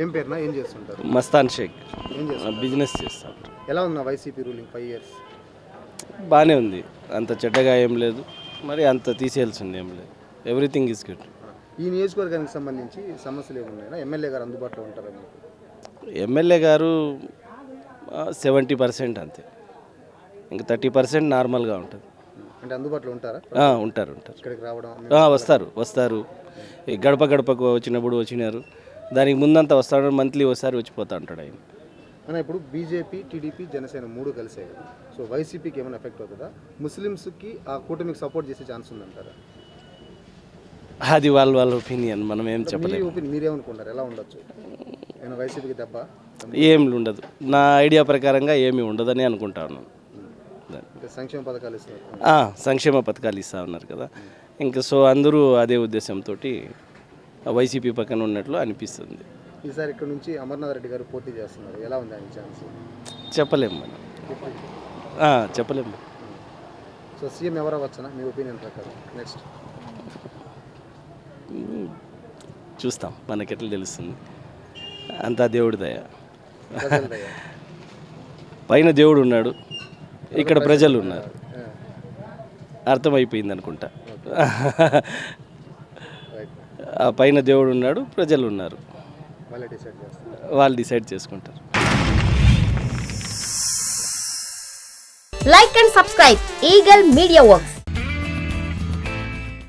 ఏం పేరునా ఏం చేస్తుంటారు? మస్తాన్ షేక్. ఏం చేస్తారు? బిజినెస్ చేస్తాం. ఎలా ఉంది వైసీపీ రూలింగ్ 5 years? బాగానే ఉంది, అంత చెడ్డగా ఏం లేదు, మరి అంత తీసేయాల్సింది ఏం లేదు. Everything is good. ఈ నియోజకవర్గానికి సంబంధించి సమస్యలు ఏమున్నాయా? ఎమ్మెల్యే గారు అందుబాటులో ఉంటారా మీకు? ఎమ్మెల్యే గారు 70% అంతే, ఇంకా 30% నార్మల్గా ఉంటుంది. అంటే అందుబాటులో ఉంటారా? ఉంటారు. ఇక్కడికి రావడం వస్తారు. ఈ గడప గడపకు వచ్చినప్పుడు వచ్చినారు. దానికి ముందంతా వస్తాడు, మంత్లీ ఒకసారి వచ్చిపోతా ఉంటాడు ఆయన. అన్న ఇప్పుడు బీజేపీ, టీడీపీ, జనసేన 3 కలిసాయి కదా, సో వైసీపీకి ఏమైనా ఎఫెక్ట్ అవుతుందా? ముస్లిమ్స్కి ఆ కూటమికి సపోర్ట్ చేసే ఛాన్స్ ఉందంటారా? అది వాళ్ళ ఒపీనియన్, మనం ఏం చెప్పలేము. మీరేమనుకుంటారు, ఎలా ఉండొచ్చు? నేను వైసీపీకి దెబ్బ ఏం ఉండదు, నా ఐడియా ప్రకారంగా ఏమీ ఉండదని అనుకుంటాను. సంక్షేమ పథకాలు ఇస్తున్నారు, సంక్షేమ పథకాలు ఇస్తా ఉన్నారు కదా, ఇంకా సో అందరూ అదే ఉద్దేశంతో వైసీపీ పక్కన ఉన్నట్లు అనిపిస్తుంది. ఈసారి ఇక్కడ నుంచి అమర్నాథ్ రెడ్డి గారు పోటీ చేస్తున్నారు, ఎలా ఉంది ఆయన ఛాన్స్? చెప్పలేము మనం, చెప్పలేము. సో సీఎం ఎవరు అవ్వచ్చునా మీ ఒపీనియన్ ప్రకారం నెక్స్ట్? చూస్తాం, మనకెట్లా తెలుస్తుంది, అంతా దేవుడి దయ. పైన దేవుడు ఉన్నాడు, ఇక్కడ ప్రజలు ఉన్నారు, అర్థమైపోయింది అనుకుంటా. ఆ పైన దేవుడు ఉన్నాడు, ప్రజలు ఉన్నారు, వాళ్ళు డిసైడ్ చేసుకుంటారు. Like and subscribe Eagle Media Works.